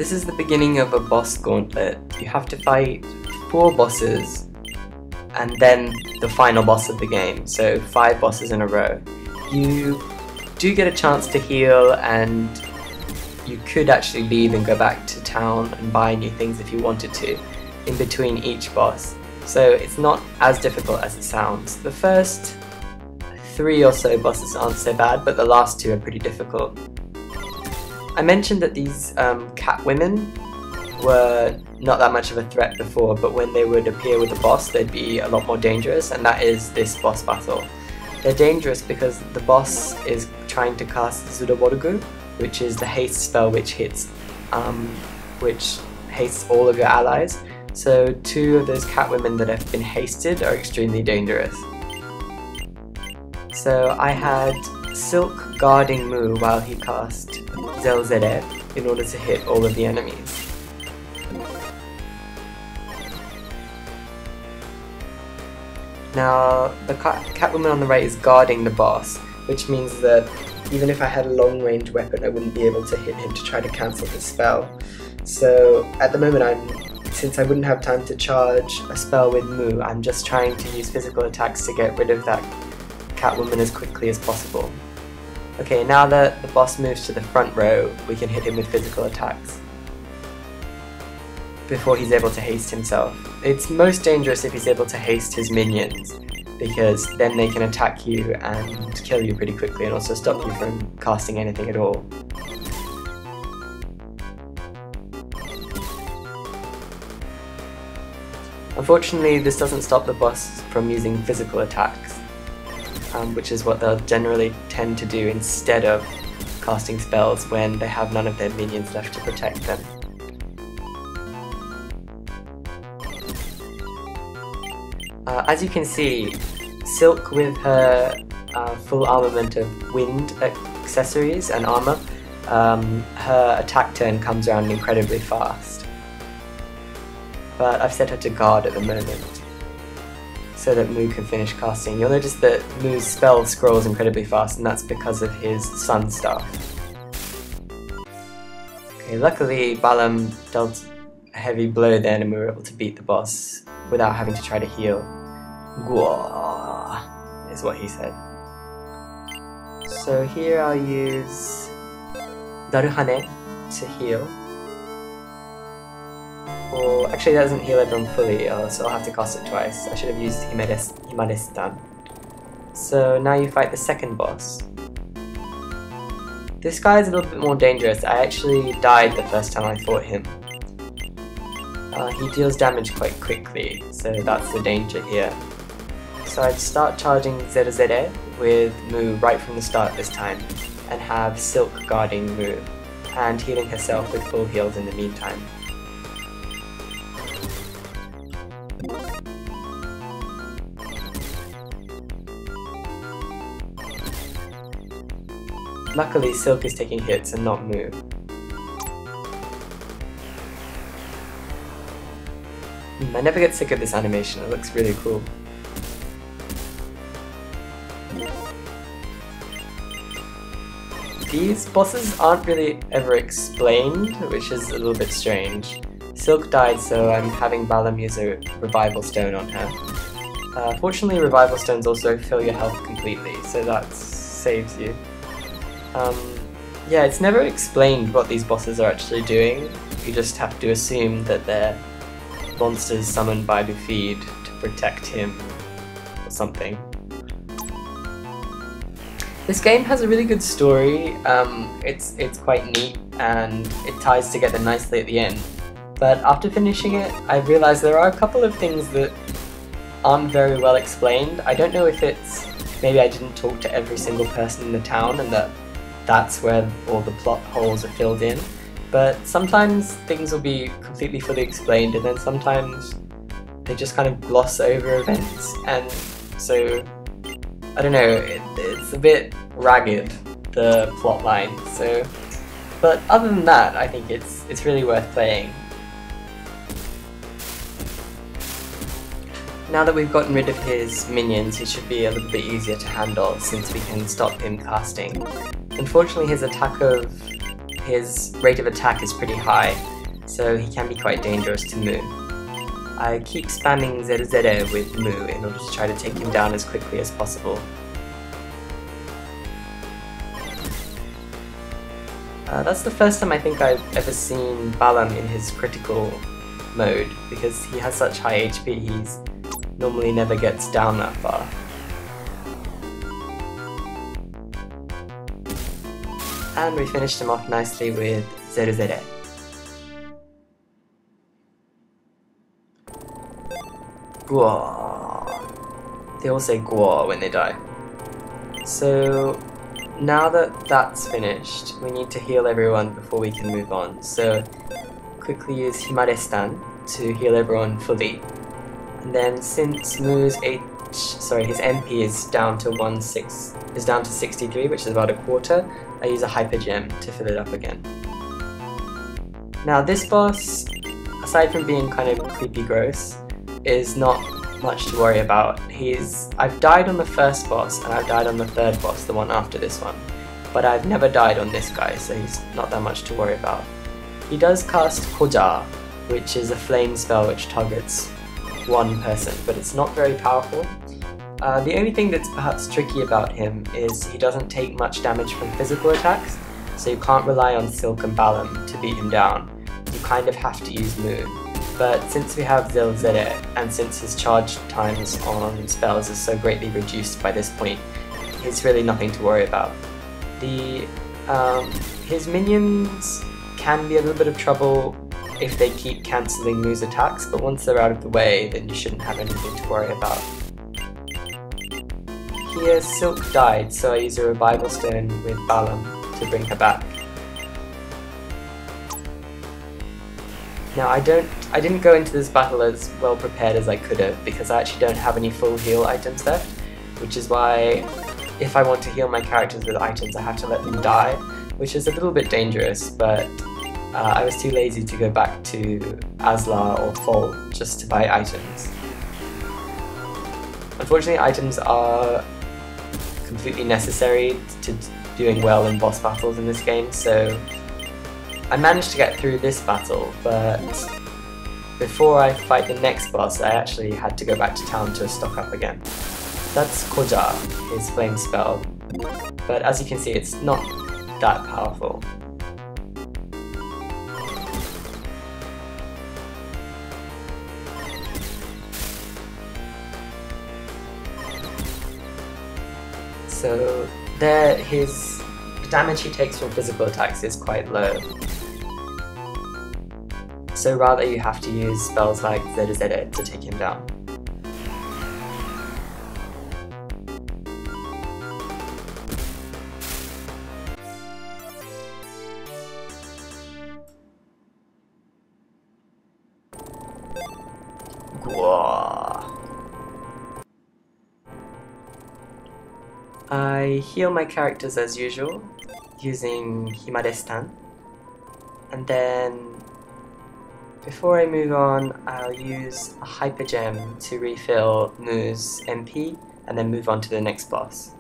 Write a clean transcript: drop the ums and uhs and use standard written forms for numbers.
This is the beginning of a boss gauntlet. You have to fight 4 bosses and then the final boss of the game, so 5 bosses in a row. You do get a chance to heal, and you could actually leave and go back to town and buy new things if you wanted to in between each boss, so it's not as difficult as it sounds. The first 3 or so bosses aren't so bad, but the last 2 are pretty difficult. I mentioned that these cat women were not that much of a threat before, but when they would appear with a boss they'd be a lot more dangerous, and that is this boss battle. They're dangerous because the boss is trying to cast Zudoborugu, which is the haste spell which hastes all of your allies. So 2 of those cat women that have been hasted are extremely dangerous. So I had Silk guarding Mu while he cast Zelzere in order to hit all of the enemies. Now the Catwoman on the right is guarding the boss, which means that even if I had a long range weapon I wouldn't be able to hit him to try to cancel his spell. So at the moment since I wouldn't have time to charge a spell with Mu, I'm just trying to use physical attacks to get rid of that Catwoman as quickly as possible. Okay, now that the boss moves to the front row, we can hit him with physical attacks before he's able to haste himself. It's most dangerous if he's able to haste his minions, because then they can attack you and kill you pretty quickly and also stop you from casting anything at all. Unfortunately, this doesn't stop the boss from using physical attacks, which is what they'll generally tend to do instead of casting spells when they have none of their minions left to protect them. As you can see, Silk with her full armament of wind accessories and armor, her attack turn comes around incredibly fast. But I've set her to guard at the moment, so that Mu can finish casting. You'll notice that Mu's spell scrolls incredibly fast, and that's because of his sun staff. Okay, luckily Balam dealt a heavy blow then and we were able to beat the boss without having to try to heal. Gwa is what he said. So here I'll use Daruhane to heal. Or actually that doesn't heal everyone fully, so I'll have to cast it twice. I should have used Himadesu. So now you fight the second boss. This guy is a little bit more dangerous. I actually died the first time I fought him. He deals damage quite quickly, so that's the danger here. So I'd start charging Zerezere with Mu right from the start this time, and have Silk guarding Mu, and healing herself with full heals in the meantime. Luckily, Silk is taking hits and not Mu. I never get sick of this animation, it looks really cool. These bosses aren't really ever explained, which is a little bit strange. Silk died, so I'm having Balam use a revival stone on her. Fortunately, revival stones also fill your health completely, so that saves you. Yeah, it's never explained what these bosses are actually doing. You just have to assume that they're monsters summoned by Bufeed to protect him or something. This game has a really good story. It's quite neat and it ties together nicely at the end. But after finishing it, I realized there are a couple of things that aren't very well explained. I don't know if it's maybe I didn't talk to every single person in the town and that's where all the plot holes are filled in. But sometimes things will be completely fully explained, and then sometimes they just kind of gloss over events, and so I don't know, it's a bit ragged, the plot line. So, but other than that, I think it's really worth playing. Now that we've gotten rid of his minions, he should be a little bit easier to handle since we can stop him casting. Unfortunately, his rate of attack is pretty high, so he can be quite dangerous to Mu. I keep spamming Zero with Mu in order to try to take him down as quickly as possible. That's the first time I think I've ever seen Balam in his critical mode, because he has such high HP, he's normally never gets down that far. And we finished him off nicely with Zero. Guo. They all say Guo when they die. So now that that's finished, we need to heal everyone before we can move on. So quickly use Himarestan to heal everyone fully. And then since Mu's his MP is down to 63, which is about a quarter, I use a Hyper Gem to fill it up again. Now this boss, aside from being kind of creepy gross, is not much to worry about. I've died on the first boss and I've died on the third boss, the one after this one, but I've never died on this guy, so he's not that much to worry about. He does cast Koja, which is a flame spell which targets one person, but it's not very powerful. The only thing that's perhaps tricky about him is he doesn't take much damage from physical attacks, so you can't rely on Silk and Balam to beat him down. You kind of have to use Moon. But since we have Zero, and since his charge times on spells is so greatly reduced by this point, he's really nothing to worry about. His minions can be a little bit of trouble if they keep cancelling Mu's attacks, but once they're out of the way, then you shouldn't have anything to worry about. Here, Silk died, so I use a Revival Stone with Balam to bring her back. Now I didn't go into this battle as well prepared as I could have, because I actually don't have any full heal items left, which is why if I want to heal my characters with items I have to let them die, which is a little bit dangerous, but I was too lazy to go back to Aslar or Fol just to buy items. Unfortunately, items are completely necessary to doing well in boss battles in this game, so I managed to get through this battle, but before I fight the next boss I actually had to go back to town to stock up again. That's Koja, his flame spell, but as you can see it's not that powerful. So there, the damage he takes from physical attacks is quite low. So rather you have to use spells like Zero to take him down. I heal my characters as usual, using Himarestan, and then before I move on I'll use a Hyper Gem to refill Mu's MP and then move on to the next boss.